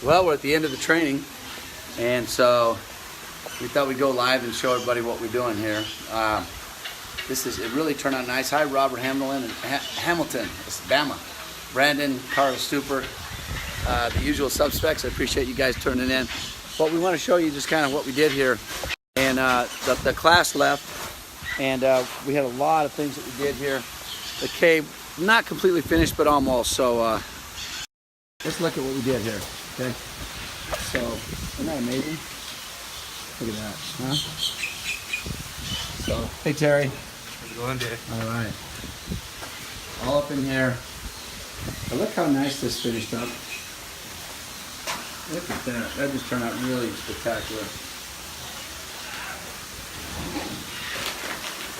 Well, we're at the end of the training, and so we thought we'd go live and show everybody what we're doing here. It really turned out nice. Hi, Robert Hamilton, it's Bama, Brandon, Carl Stuper, the usual suspects. I appreciate you guys turning in. But we want to show you just kind of what we did here. And the class left, and we had a lot of things that we did here. The cave, not completely finished, but almost. So let's look at what we did here. Okay, so isn't that amazing? Look at that, huh? So, hey Terry. How's it going, Dave? All right. All up in here. But look how nice this finished up. Look at that. That just turned out really spectacular.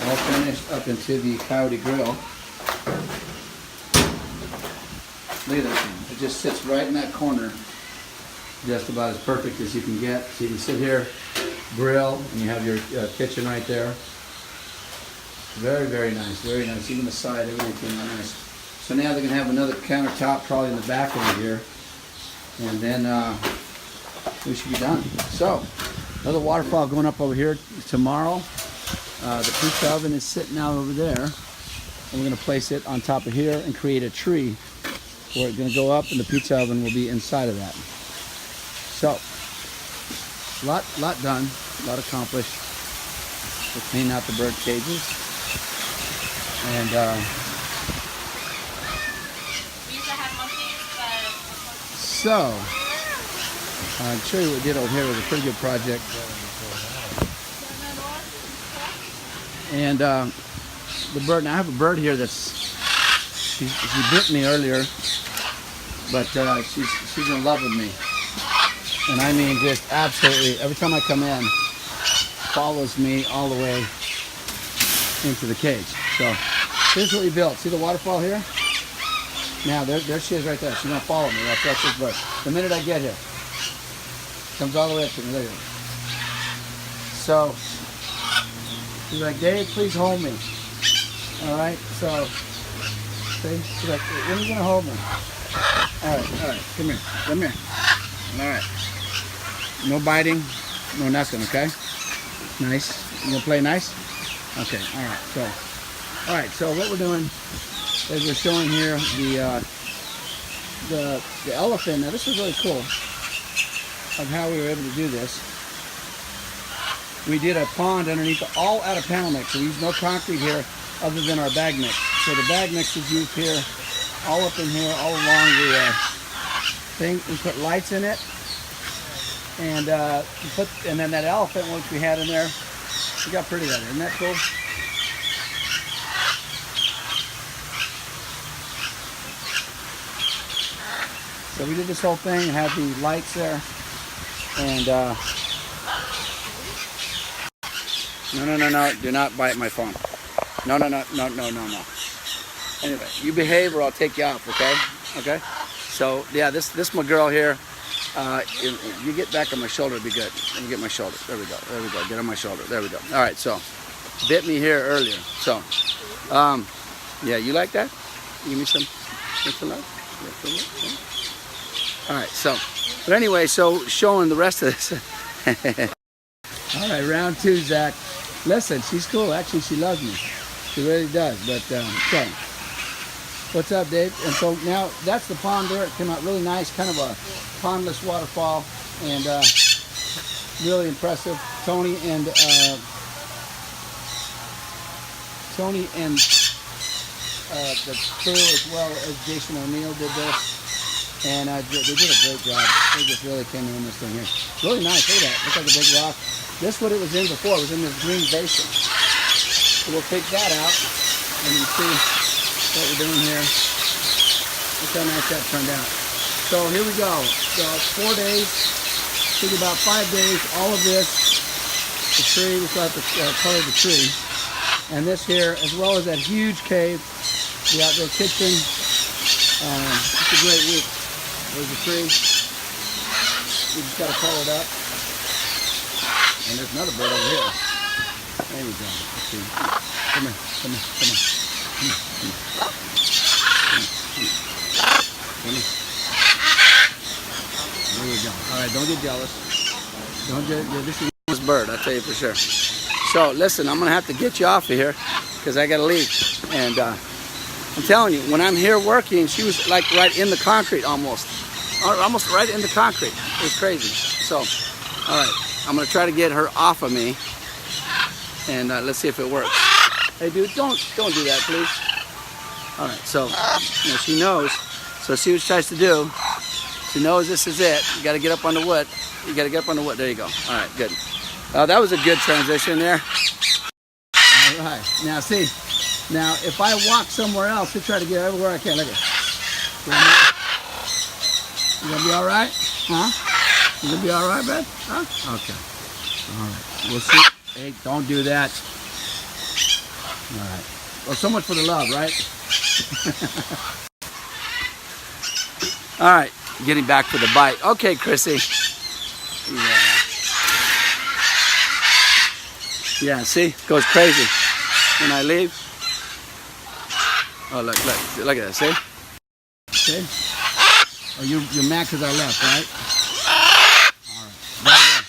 All finished up into the Coyote Grill. Look at that thing. It just sits right in that corner. Just about as perfect as you can get. So you can sit here, grill, and you have your kitchen right there. Very, very nice, very nice. Even the side, everything came out nice. So now they're going to have another countertop probably in the back over here. And then we should be done. So, another waterfall going up over here tomorrow. The pizza oven is sitting out over there. And we're going to place it on top of here and create a tree where it's going to go up, and the pizza oven will be inside of that. So, lot done, a lot accomplished. We'll clean out the bird cages. And so, I'll show you what we did over here. It was a pretty good project. And the bird, now I have a bird here she bit me earlier, but she's in love with me. And I mean just absolutely, every time I come in, follows me all the way into the cage. So here's what we built. See the waterfall here? Now there she is right there. She's gonna follow me. That's this bird. The minute I get here, comes all the way up to me. There you go. So she's like, Dave, please hold me. All right. So she's like, when are you gonna hold me? All right. Come here. All right. No biting, no nothing, okay? Nice. You gonna play nice? Okay, all right, so what we're doing is we're showing here the elephant. Now this is really cool of how we were able to do this. We did a pond underneath, all out of panel mix. We used no concrete here other than our bag mix. So the bag mix is used here, all up in here, all along the thing. We put lights in it. And and then that elephant which we had in there, look how pretty that is. Isn't that cool? So we did this whole thing and had the lights there. And no, do not bite my phone. No. Anyway, you behave or I'll take you off, okay? So yeah, this my girl here. You get back on my shoulder, it'd be good. Let me get my shoulder. There we go. Get on my shoulder. There we go. All right, so bit me here earlier. So, yeah, you like that? Give me some love. All right, so, but anyway, so showing the rest of this. All right, round two, Zach. Listen, she's cool. Actually, she loves me. She really does. But okay. What's up, Dave? And so now that's the pond there. It came out really nice, kind of a pondless waterfall, and really impressive. Tony and the crew, as well as Jason O'Neill, did this, and they did a great job. They just really came in this thing here. Really nice. Look at that. Looks like a big rock. This is what it was in before. It was in this green basin. So we'll take that out, and you see what we're doing here. Look how nice that turned out. So here we go. So 4 days, took about 5 days, all of this, the tree, we still have to color the tree. And this here, as well as that huge cave, the outdoor kitchen. It's a great week. There's the tree. We just got to color it up. And there's another bird over here. There we go. Let's see. Come here. There we go. All right, don't get jealous. Don't get, this is this bird, I tell you for sure. So listen, I'm gonna have to get you off of here because I gotta leave. And I'm telling you, when I'm here working, she was like right in the concrete almost right in the concrete. It was crazy. So, all right, I'm gonna try to get her off of me, and let's see if it works. Hey, dude, don't do that, please. All right, so she knows. So see what she tries to do. She knows this is it. You got to get up on the wood. You got to get up on the wood. There you go. All right, good. That was a good transition there. All right. Now see. Now if I walk somewhere else, she'll try to get everywhere I can. Look at it. You gonna be all right? Huh? You gonna be all right, bud? Huh? Okay. All right. We'll see. Hey, don't do that. All right. Well, so much for the love, right? All right. Getting back for the bite. Okay, Chrissy. Yeah, see? Goes crazy when I leave. Oh, look at that, see? See? Oh, you're mad because I left, right? All right.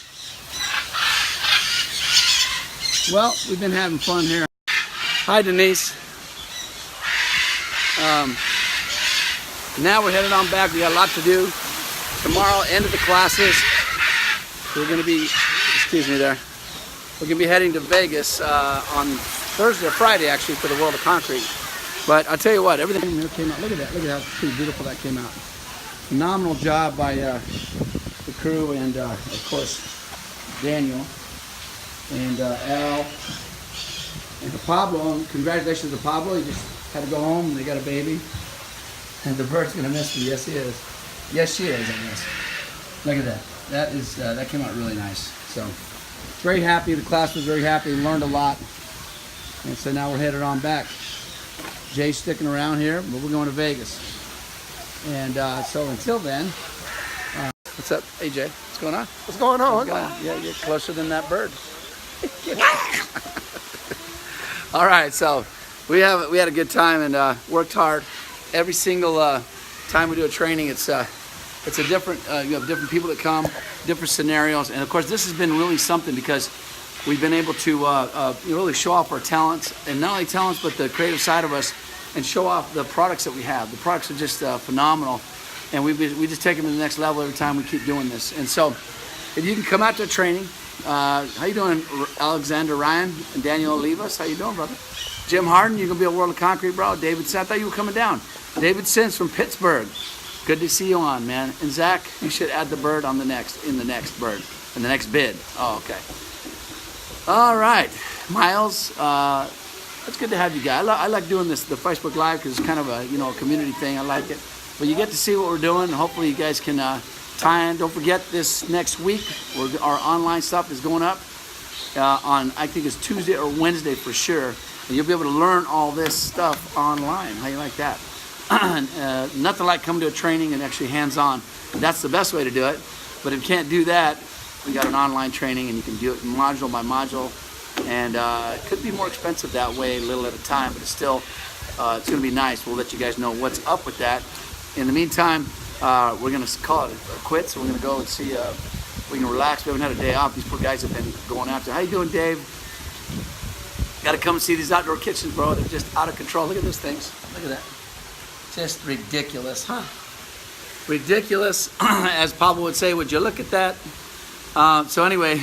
Well, we've been having fun here. Hi, Denise. Now we're headed on back. We got a lot to do. Tomorrow, end of the classes. We're going to be, excuse me there. We're going to be heading to Vegas on Thursday or Friday, actually, for the World of Concrete. But I'll tell you what, everything here came out. Look at that. Look at how beautiful that came out. Phenomenal job by the crew and, of course, Daniel and Al and Pablo. And congratulations to Pablo. He just had to go home and they got a baby. And the bird's going to miss me. Yes, he is. Yes, she is, I guess. Look at that. That is that came out really nice. So, very happy. The class was very happy. We learned a lot. And so now we're headed on back. Jay's sticking around here, but we're going to Vegas. And so until then, what's up, AJ? What's going on? What's going on? Yeah, you're closer than that bird. All right, so we had a good time and worked hard. Every single time we do a training, it's a different. You have different people that come, different scenarios, and of course, this has been really something because we've been able to really show off our talents, and not only talents, but the creative side of us, and show off the products that we have. The products are just phenomenal, and we just take them to the next level every time we keep doing this. And so, if you can come out to training, how you doing, Alexander Ryan and Daniel Olivas? How you doing, brother? Jim Harden, you're gonna be a World of Concrete, bro. David, I thought you were coming down. David Sins from Pittsburgh. Good to see you on, man. And Zach, you should add the bird in the next bid. Oh, okay. All right, Miles. It's good to have you guys. I like doing this, the Facebook Live, because it's kind of a community thing. I like it. But you get to see what we're doing. And hopefully, you guys can tie in. Don't forget this next week, our online stuff is going up on I think it's Tuesday or Wednesday for sure. And you'll be able to learn all this stuff online. How you like that? Nothing like coming to a training and actually hands-on. That's the best way to do it. But if you can't do that, we got an online training and you can do it module by module. And it could be more expensive that way, a little at a time, but it's still, it's going to be nice. We'll let you guys know what's up with that. In the meantime, we're going to call it quits. We're going to go and see if we can relax. We haven't had a day off. These poor guys have been going after. How you doing, Dave? Got to come and see these outdoor kitchens, bro. They're just out of control. Look at those things. Look at that. Just ridiculous, huh? Ridiculous, as Pablo would say. Would you look at that? So anyway,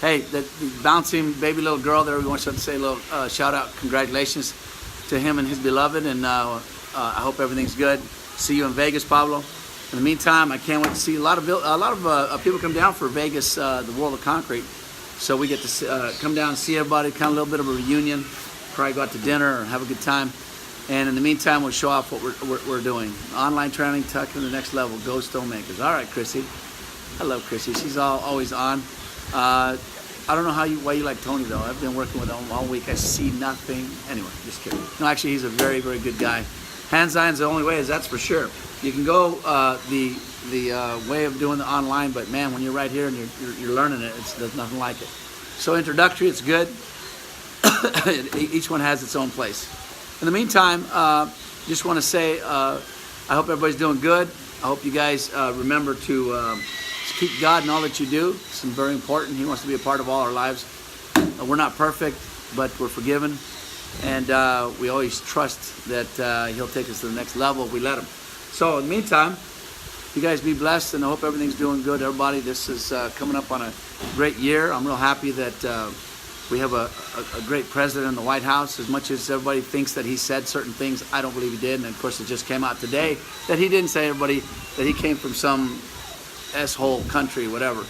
hey, the bouncing baby little girl there, we want to say a little shout out, congratulations to him and his beloved, and I hope everything's good. See you in Vegas, Pablo. In the meantime, I can't wait to see a lot of people come down for Vegas, the World of Concrete. So we get to come down and see everybody, kind of a little bit of a reunion, probably go out to dinner or have a good time. And in the meantime, we'll show off what we're doing. Online training, tuck to the next level, go Stonemakers. All right, Chrissy. I love Chrissy. She's always on. I don't know why you like Tony, though. I've been working with him all week. I see nothing. Anyway, just kidding. No, actually, he's a very, very good guy. Hands-on's the only way, that's for sure. You can go the way of doing the online, but man, when you're right here and you're learning it, there's nothing like it. So introductory, it's good. Each one has its own place. In the meantime, just want to say I hope everybody's doing good. I hope you guys remember to keep God in all that you do. It's very important. He wants to be a part of all our lives. We're not perfect, but we're forgiven. And we always trust that he'll take us to the next level if we let him. So in the meantime, you guys be blessed, and I hope everything's doing good. Everybody, this is coming up on a great year. I'm real happy that we have a great president in the White House. As much as everybody thinks that he said certain things, I don't believe he did. And of course, it just came out today that he didn't say, everybody, that he came from some S-hole country, whatever.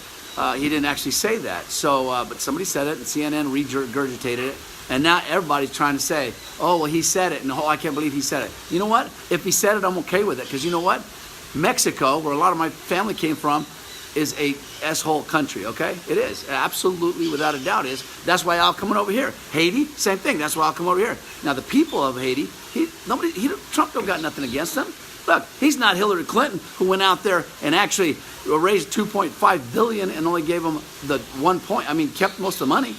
He didn't actually say that. So, but somebody said it, and CNN regurgitated it. And now everybody's trying to say, oh, well, he said it, and oh, I can't believe he said it. You know what? If he said it, I'm okay with it. Because you know what? Mexico, where a lot of my family came from, is a S-hole country, okay? It is. Absolutely, without a doubt is. That's why I'm coming over here. Haiti, same thing. That's why I'll come over here. Now, the people of Haiti, Trump don't got nothing against them. Look, he's not Hillary Clinton, who went out there and actually raised $2.5 billion and only gave them the 1 point. I mean, kept most of the money.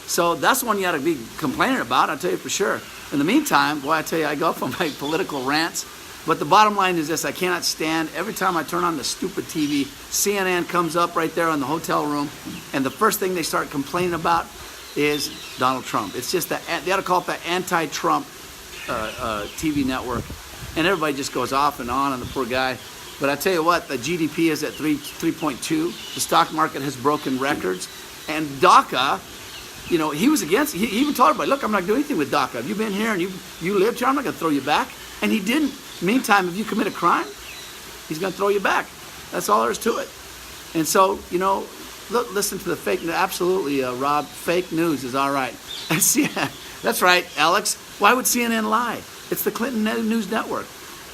So that's the one you ought to be complaining about, I'll tell you for sure. In the meantime, boy, I tell you, I go off on my political rants. But the bottom line is this: I cannot stand every time I turn on the stupid TV, CNN comes up right there in the hotel room, and the first thing they start complaining about is Donald Trump. It's just that they ought to call it the anti-Trump TV network, and everybody just goes off and on the poor guy. But I tell you what, the GDP is at 3.2. The stock market has broken records, and DACA. You know, he was against. He even told everybody, "Look, I'm not doing anything with DACA. Have you been here and you lived here? I'm not going to throw you back." And he didn't. Meantime, if you commit a crime, he's going to throw you back. That's all there is to it. And so, you know, listen to the fake news. Absolutely, Rob, fake news is all right. That's right, Alex. Why would CNN lie? It's the Clinton News Network.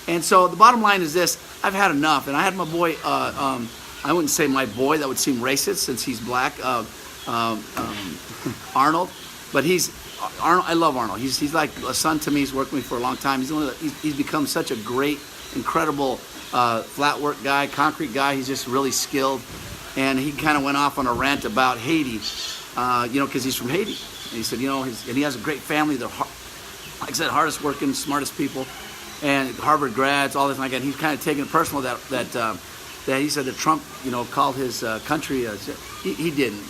And so the bottom line is this: I've had enough. And I had my boy. I wouldn't say my boy. That would seem racist since he's black. Arnold, but Arnold. I love Arnold. He's like a son to me. He's worked with me for a long time. He's become such a great, incredible flat work guy, concrete guy. He's just really skilled, and he kind of went off on a rant about Haiti, you know, because he's from Haiti. And he said, you know, and he has a great family. They're, like I said, hardest working, smartest people, and Harvard grads, all this and like that. He's kind of taking it personal that he said that Trump, you know, called his country. He didn't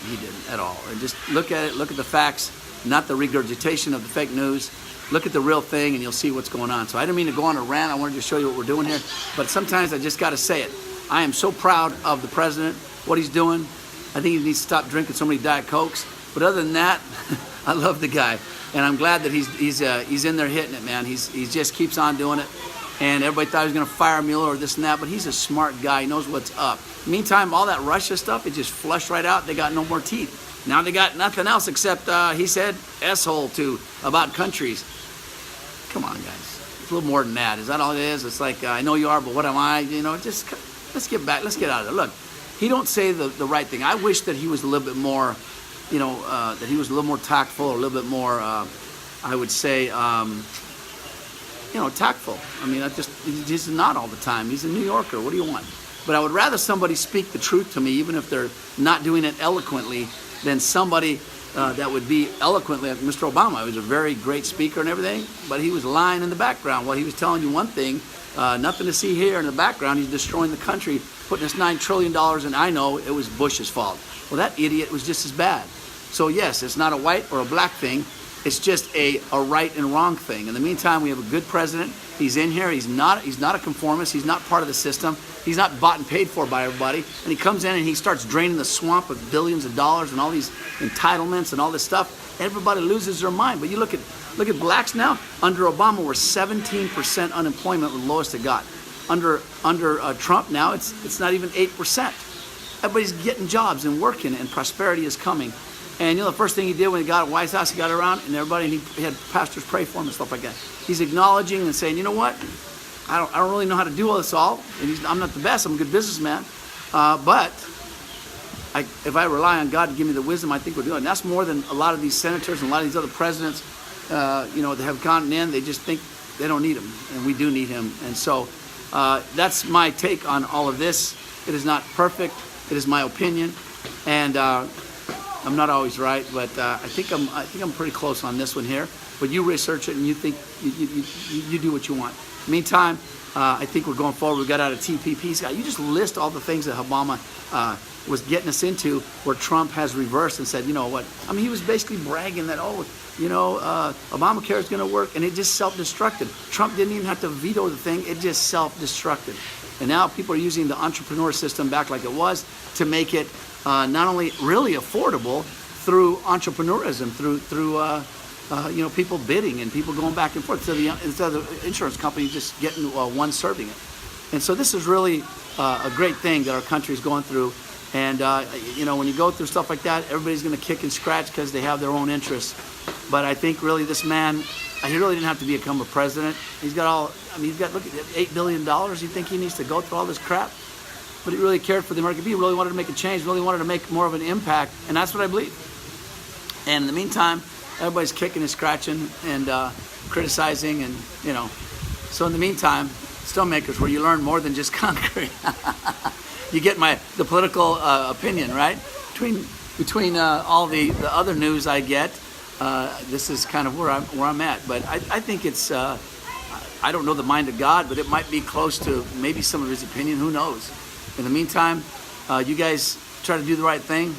at all. And just look at it, look at the facts, not the regurgitation of the fake news. Look at the real thing, and you'll see what's going on. So I didn't mean to go on a rant. I wanted to show you what we're doing here. But sometimes I just got to say it. I am so proud of the president, what he's doing. I think he needs to stop drinking so many Diet Cokes. But other than that, I love the guy, and I'm glad that he's in there hitting it, man. He just keeps on doing it. And everybody thought he was going to fire Mueller or this and that, but he's a smart guy. He knows what's up. Meantime, all that Russia stuff, it just flushed right out. They got no more teeth. Now they got nothing else except he said S-hole too about countries. Come on, guys. It's a little more than that. Is that all it is? It's like, I know you are, but what am I? You know, just let's get back. Let's get out of there. Look, he don't say the right thing. I wish that he was a little bit more, you know, that he was a little more tactful, or a little bit more, I would say, you know, tactful. I mean, he's not all the time. He's a New Yorker. What do you want? But I would rather somebody speak the truth to me, even if they're not doing it eloquently, than somebody that would be eloquently like Mr. Obama. He was a very great speaker and everything, but he was lying in the background. While he was telling you one thing, nothing to see here in the background. He's destroying the country, putting us $9 trillion, and I know it was Bush's fault. Well, that idiot was just as bad. So yes, it's not a white or a black thing. It's just a right and wrong thing. In the meantime, we have a good president. He's in here. He's not a conformist. He's not part of the system. He's not bought and paid for by everybody. And he comes in and he starts draining the swamp of billions of dollars and all these entitlements and all this stuff. Everybody loses their mind. But you look at blacks now. Under Obama, we're 17% unemployment, the lowest it got. Under Trump now, it's not even 8%. Everybody's getting jobs and working, and prosperity is coming. And you know, the first thing he did when he got at White House, he got around and everybody, and he had pastors pray for him and stuff like that. He's acknowledging and saying, you know what? I don't really know how to do all this all. And I'm not the best. I'm a good businessman. But if I rely on God to give me the wisdom, I think we're doing it. And that's more than a lot of these senators and a lot of these other presidents, you know, that have gone in. They just think they don't need him. And we do need him. And so that's my take on all of this. It is not perfect. It is my opinion. And I'm not always right, but I think I'm pretty close on this one here. But you research it and you think you do what you want. Meantime, I think we're going forward. We got out of TPP. Scott, you just list all the things that Obama was getting us into, where Trump has reversed and said, you know what? I mean, he was basically bragging that, Obamacare is going to work, and it just self-destructed. Trump didn't even have to veto the thing. It just self-destructed. And now people are using the entrepreneur system back like it was to make it not only really affordable through entrepreneurism, through people bidding and people going back and forth, instead of the insurance company just getting one serving it. And so this is really a great thing that our country is going through. And when you go through stuff like that, everybody's going to kick and scratch because they have their own interests. But I think really this man, he really didn't have to become a president. He's got look at $8 billion. You think he needs to go through all this crap? But he really cared for the American people, really wanted to make a change, really wanted to make more of an impact. And that's what I believe. And in the meantime, everybody's kicking and scratching and criticizing, and so in the meantime, Stonemakers, where you learn more than just concrete. You get the political opinion, right? Between all the other news I get, this is kind of where I'm at. But I think it's I don't know the mind of God, but it might be close to maybe some of his opinion. Who knows? In the meantime, you guys try to do the right thing,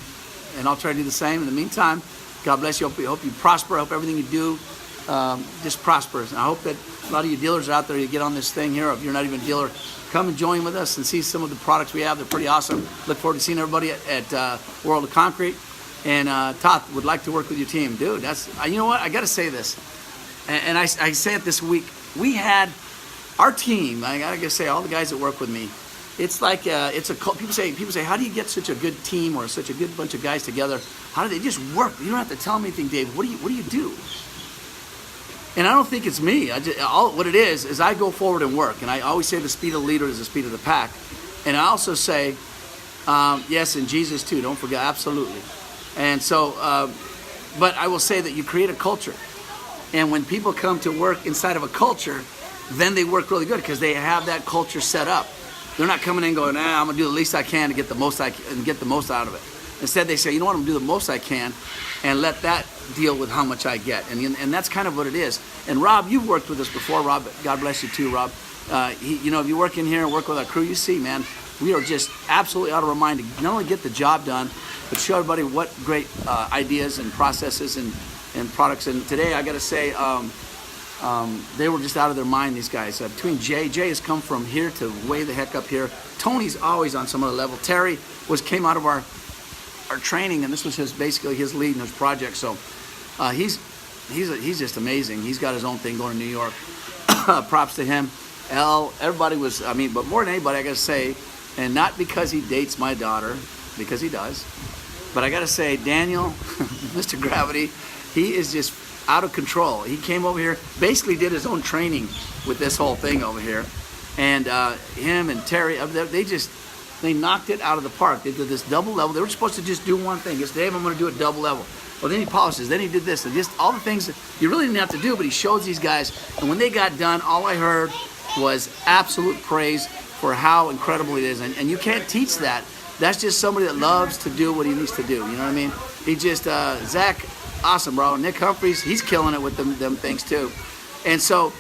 and I'll try to do the same. In the meantime, God bless you. I hope you prosper. I hope everything you do just prospers. And I hope that a lot of you dealers out there, you get on this thing here. If you're not even a dealer, come and join with us and see some of the products we have. They're pretty awesome. Look forward to seeing everybody at World of Concrete. And Todd would like to work with your team. Dude, that's, you know what? I got to say this. And I say it this week. We had our team, I got to say, all the guys that work with me, it's like, it's a cult. People say, how do you get such a good team or such a good bunch of guys together? How do they just work? You don't have to tell me anything, Dave. What do you do? And I don't think it's me. What it is I go forward and work. And I always say the speed of the leader is the speed of the pack. And I also say, yes, and Jesus too. Don't forget, absolutely. And so, but I will say that you create a culture. And when people come to work inside of a culture, then they work really good because they have that culture set up. They're not coming in going, I'm going to do the least I can to get the most and get the most out of it. Instead, they say, you know what, I'm going to do the most I can and let that deal with how much I get. And that's kind of what it is. And Rob, you've worked with us before. Rob, God bless you too, Rob. If you work in here and work with our crew, you see, man, we are just absolutely out of our mind to not only get the job done, but show everybody what great ideas and processes and products. And today, I got to say, they were just out of their mind, these guys. Between Jay has come from here to way the heck up here. Tony's always on some other level. Terry came out of our training, and this was basically his lead in his project. So he's just amazing. He's got his own thing going in New York. Props to him. Everybody was, but more than anybody, I got to say, and not because he dates my daughter, because he does, but I got to say, Daniel, Mr. Gravity, he is just out of control. He came over here, basically did his own training with this whole thing over here. And him and Terry, they knocked it out of the park. They did this double level. They were supposed to just do one thing. It's, Dave, I'm going to do it double level. Well, then he polishes. Then he did this. And just all the things that you really didn't have to do, but he shows these guys. And when they got done, all I heard was absolute praise for how incredible it is. And you can't teach that. That's just somebody that loves to do what he needs to do. You know what I mean? He just, Zach, awesome, bro. Nick Humphreys, he's killing it with them things too. And so,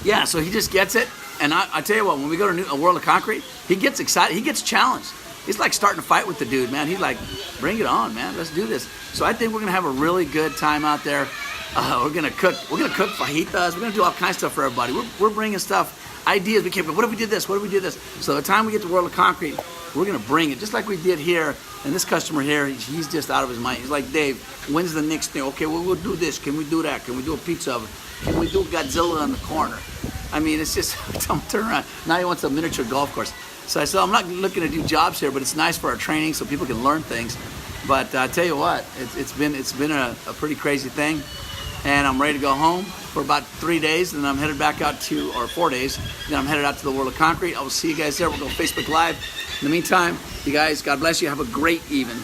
yeah, so he just gets it. And I tell you what, when we go to a World of Concrete, he gets excited. He gets challenged. It's like starting a fight with the dude, man. He's like, bring it on, man. Let's do this. So I think we're going to have a really good time out there. We're going to cook. We're going to cook fajitas. We're going to do all kinds of stuff for everybody. We're bringing stuff, ideas. We can't, what if we did this? What if we did this? So by the time we get to World of Concrete, we're going to bring it, just like we did here. And this customer here, he's just out of his mind. He's like, Dave, when's the next thing? Okay, well, we'll do this. Can we do that? Can we do a pizza oven? Can we do Godzilla on the corner? I mean, it's just, turn around. Now he wants a miniature golf course. So I said, I'm not looking to do jobs here, but it's nice for our training so people can learn things. But I tell you what, it's been a pretty crazy thing. And I'm ready to go home for about 3 days, and then I'm headed back out to, or 4 days, then I'm headed out to the World of Concrete. I will see you guys there. We'll go Facebook Live. In the meantime, you guys, God bless you. Have a great evening.